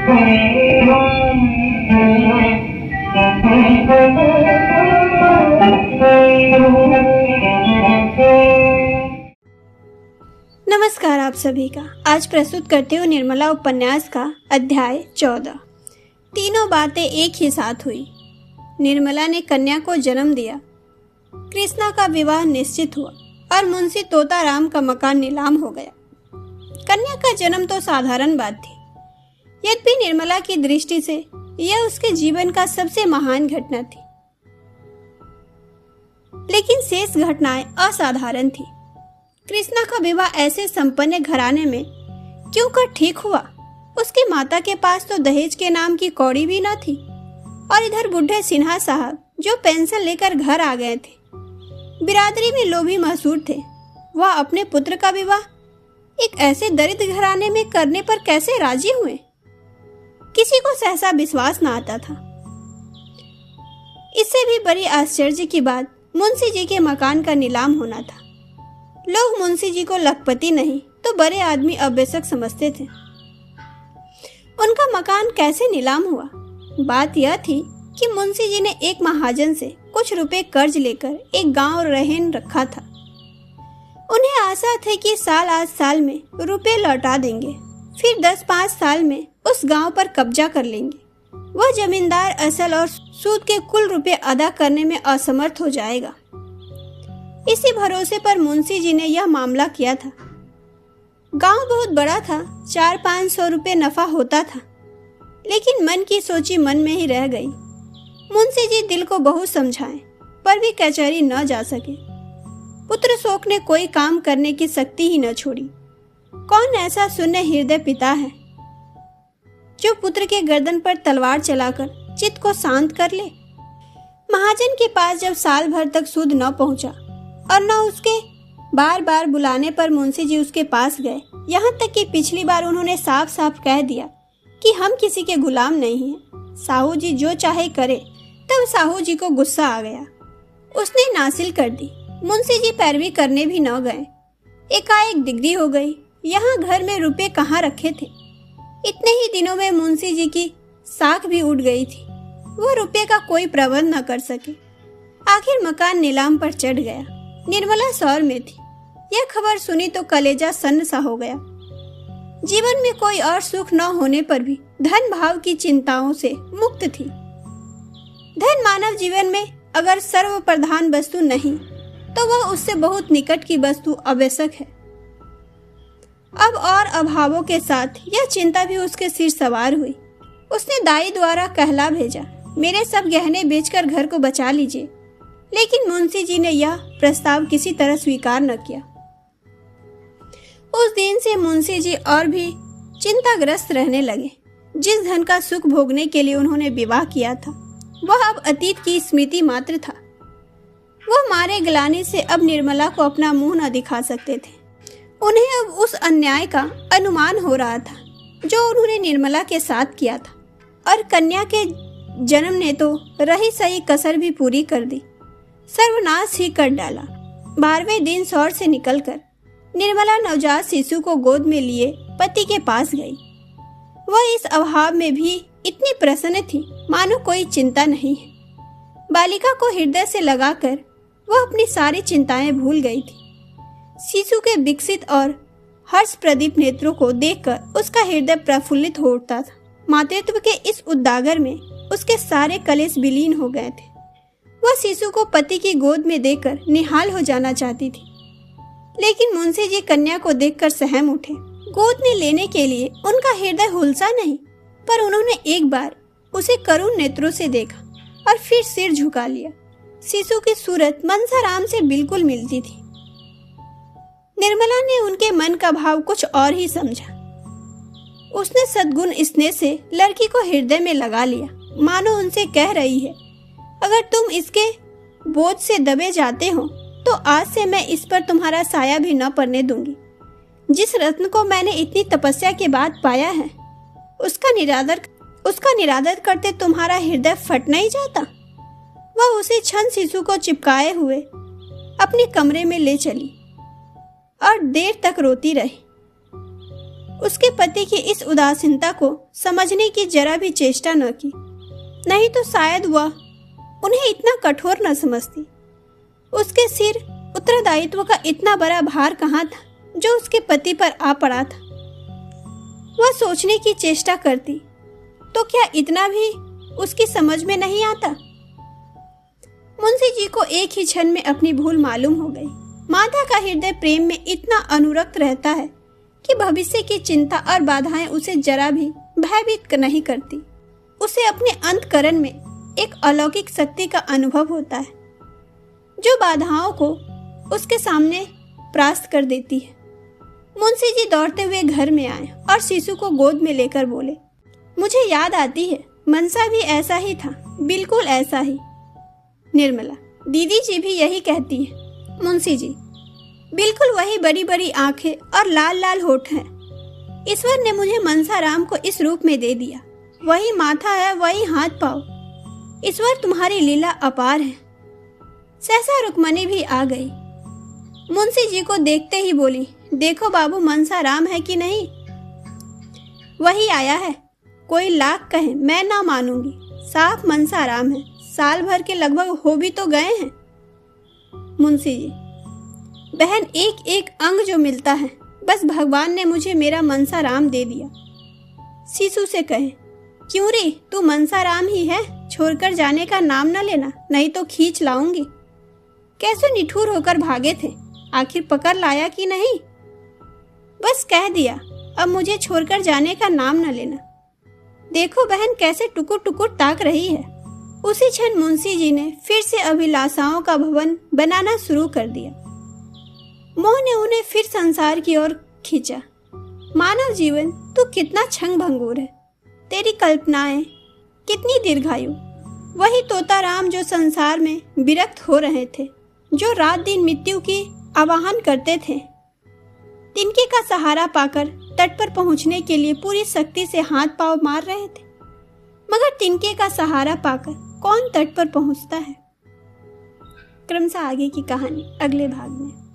नमस्कार आप सभी का। आज प्रस्तुत करते हुए निर्मला उपन्यास का अध्याय 14। तीनों बातें एक ही साथ हुई। निर्मला ने कन्या को जन्म दिया, कृष्णा का विवाह निश्चित हुआ और मुंशी तोताराम का मकान नीलाम हो गया। कन्या का जन्म तो साधारण बात थी, यद्यपि निर्मला की दृष्टि से यह उसके जीवन का सबसे महान घटना थी। लेकिन शेष घटनाएं असाधारण थी। कृष्णा का विवाह ऐसे संपन्न घराने में क्यों कर ठीक हुआ? उसकी माता के पास तो दहेज के नाम की कौड़ी भी न थी, और इधर बुढ़े सिन्हा साहब जो पेंशन लेकर घर आ गए थे, बिरादरी में लोभी मशहूर थे। वह अपने पुत्र का विवाह एक ऐसे दरिद्र घराने में करने पर कैसे राजी हुए? किसी को सहसा विश्वास न आता था। इससे भी बड़ी आश्चर्य की बात मुंशी जी के मकान का नीलाम होना था। लोग मुंशी जी को लखपति नहीं तो बड़े आदमी आवश्यक समझते थे। उनका मकान कैसे नीलाम हुआ? बात यह थी कि मुंशी जी ने एक महाजन से कुछ रुपए कर्ज लेकर एक गांव रहन रखा था। उन्हें आशा थी कि साल में रुपए लौटा देंगे, फिर 10-5 साल में उस गांव पर कब्जा कर लेंगे। वह जमींदार असल और सूद के कुल रुपए अदा करने में असमर्थ हो जाएगा। इसी भरोसे पर मुंशी जी ने यह मामला किया था। गांव बहुत बड़ा था, 400-500 रुपए नफा होता था, लेकिन मन की सोची मन में ही रह गई। मुंशी जी दिल को बहुत समझाएं, पर भी कचहरी न जा सके। पुत्र शोक ने कोई काम करने की शक्ति ही न छोड़ी। कौन ऐसा शून्य हृदय पिता है जो पुत्र के गर्दन पर तलवार चलाकर चित्त को शांत कर ले? महाजन के पास जब साल भर तक सूद न पहुंचा और न उसके बार बार बुलाने पर मुंशी जी उसके पास गए, यहाँ तक कि पिछली बार उन्होंने साफ साफ कह दिया कि हम किसी के गुलाम नहीं हैं, साहू जी जो चाहे करे, तब साहू जी को गुस्सा आ गया। उसने नासिल कर दी। मुंशी जी पैरवी करने भी न गए। एकाएक डिग्री हो गई। यहाँ घर में रुपए कहाँ रखे थे? इतने ही दिनों में मुंशी जी की साख भी उड़ गई थी। वो रुपए का कोई प्रबंध न कर सके। आखिर मकान नीलाम पर चढ़ गया। निर्मला शौर में थी। यह खबर सुनी तो कलेजा सन्न सा हो गया। जीवन में कोई और सुख न होने पर भी धन भाव की चिंताओं से मुक्त थी। धन मानव जीवन में अगर सर्व प्रधान वस्तु नहीं तो वह उससे बहुत निकट की वस्तु आवश्यक है। अब और अभावों के साथ यह चिंता भी उसके सिर सवार हुई। उसने दाई द्वारा कहला भेजा, मेरे सब गहने बेचकर घर को बचा लीजिए, लेकिन मुंशी जी ने यह प्रस्ताव किसी तरह स्वीकार न किया। उस दिन से मुंशी जी और भी चिंताग्रस्त रहने लगे। जिस धन का सुख भोगने के लिए उन्होंने विवाह किया था, वह अब अतीत की स्मृति मात्र था। वह मारे ग्लानि से अब निर्मला को अपना मुंह न दिखा सकते थे। उन्हें अब उस अन्याय का अनुमान हो रहा था जो उन्होंने निर्मला के साथ किया था, और कन्या के जन्म ने तो रही सही कसर भी पूरी कर दी, सर्वनाश ही कर डाला। 12वें दिन शौर से निकलकर निर्मला नवजात शिशु को गोद में लिए पति के पास गई। वह इस अभाव में भी इतनी प्रसन्न थी मानो कोई चिंता नहीं है। बालिका को हृदय से लगाकर वह अपनी सारी चिंताएं भूल गई थी। शिशु के विकसित और हर्ष प्रदीप नेत्रों को देखकर उसका हृदय प्रफुल्लित हो उठता था। मातृत्व के इस उद्गार में उसके सारे कलेश विलीन हो गए थे। वह शिशु को पति की गोद में देकर निहाल हो जाना चाहती थी, लेकिन मुंशी जी कन्या को देखकर सहम उठे। गोद में लेने के लिए उनका हृदय हुलसा नहीं, पर उन्होंने एक बार उसे करुण नेत्रों से देखा और फिर सिर झुका लिया। शिशु की सूरत मनसाराम से बिल्कुल मिलती थी। निर्मला ने उनके मन का भाव कुछ और ही समझा। उसने सद्गुण स्नेह से लड़की को हृदय में लगा लिया, मानो उनसे कह रही है, अगर तुम इसके बोझ से दबे जाते हो तो आज से मैं इस पर तुम्हारा साया भी न पड़ने दूंगी। जिस रत्न को मैंने इतनी तपस्या के बाद पाया है, उसका निरादर करते तुम्हारा हृदय फट नहीं जाता। वह उसे क्षण शिशु को चिपकाए हुए अपने कमरे में ले चली और देर तक रोती रही। उसके पति की इस उदासीनता को समझने की जरा भी चेष्टा न की, नहीं तो शायद वह उन्हें इतना कठोर न समझती। उसके सिर उत्तरदायित्व का इतना बड़ा भार कहाँ था जो उसके पति पर आ पड़ा था। वह सोचने की चेष्टा करती तो क्या इतना भी उसकी समझ में नहीं आता। मुंशी जी को एक ही क्षण में अपनी भूल मालूम हो गई। माता का हृदय प्रेम में इतना अनुरक्त रहता है कि भविष्य की चिंता और बाधाएं उसे जरा भी भयभीत नहीं करती। उसे अपने अंतःकरण में एक अलौकिक शक्ति का अनुभव होता है जो बाधाओं को उसके सामने परास्त कर देती है। मुंशी जी दौड़ते हुए घर में आए और शिशु को गोद में लेकर बोले, मुझे याद आती है, मनसा भी ऐसा ही था, बिल्कुल ऐसा ही। निर्मला, दीदी जी भी यही कहती है। मुंशी जी, बिल्कुल वही बड़ी बड़ी आंखें और लाल लाल होठ हैं। ईश्वर ने मुझे मनसा राम को इस रूप में दे दिया। वही माथा है, वही हाथ पाँव। ईश्वर तुम्हारी लीला अपार है। सहसा रुक्मणी भी आ गई। मुंशी जी को देखते ही बोली, देखो बाबू, मनसा राम है कि नहीं? वही आया है। कोई लाख कहे मैं ना मानूंगी, साफ मनसा राम है। साल भर के लगभग हो भी तो गए हैं। मुंशी जी, बहन, एक एक अंग जो मिलता है, बस भगवान ने मुझे मेरा मनसा राम दे दिया। शिशु से कहे, क्यों रे, तू मनसा राम ही है, छोड़कर जाने का नाम न लेना, नहीं तो खींच लाऊंगी। कैसे निठुर होकर भागे थे, आखिर पकड़ लाया कि नहीं? बस कह दिया, अब मुझे छोड़कर जाने का नाम न लेना। देखो बहन कैसे टुकुर टुकुर ताक रही है। उसी क्षण मुंशी जी ने फिर से अभिलाषाओं का भवन बनाना शुरू कर दिया। मोह ने उन्हें फिर संसार की ओर खींचा। मानव जीवन तू कितना क्षण भंगुर है, तेरी कल्पनाएं कितनी दीर्घायु। वही तोताराम जो संसार में विरक्त हो रहे थे, जो रात दिन मृत्यु की आवाहन करते थे, तिनके का सहारा पाकर तट पर पहुंचने के लिए पूरी शक्ति से हाथ पांव मार रहे थे, मगर तिनके का सहारा पाकर कौन तट पर पहुंचता है। क्रमशः आगे की कहानी अगले भाग में।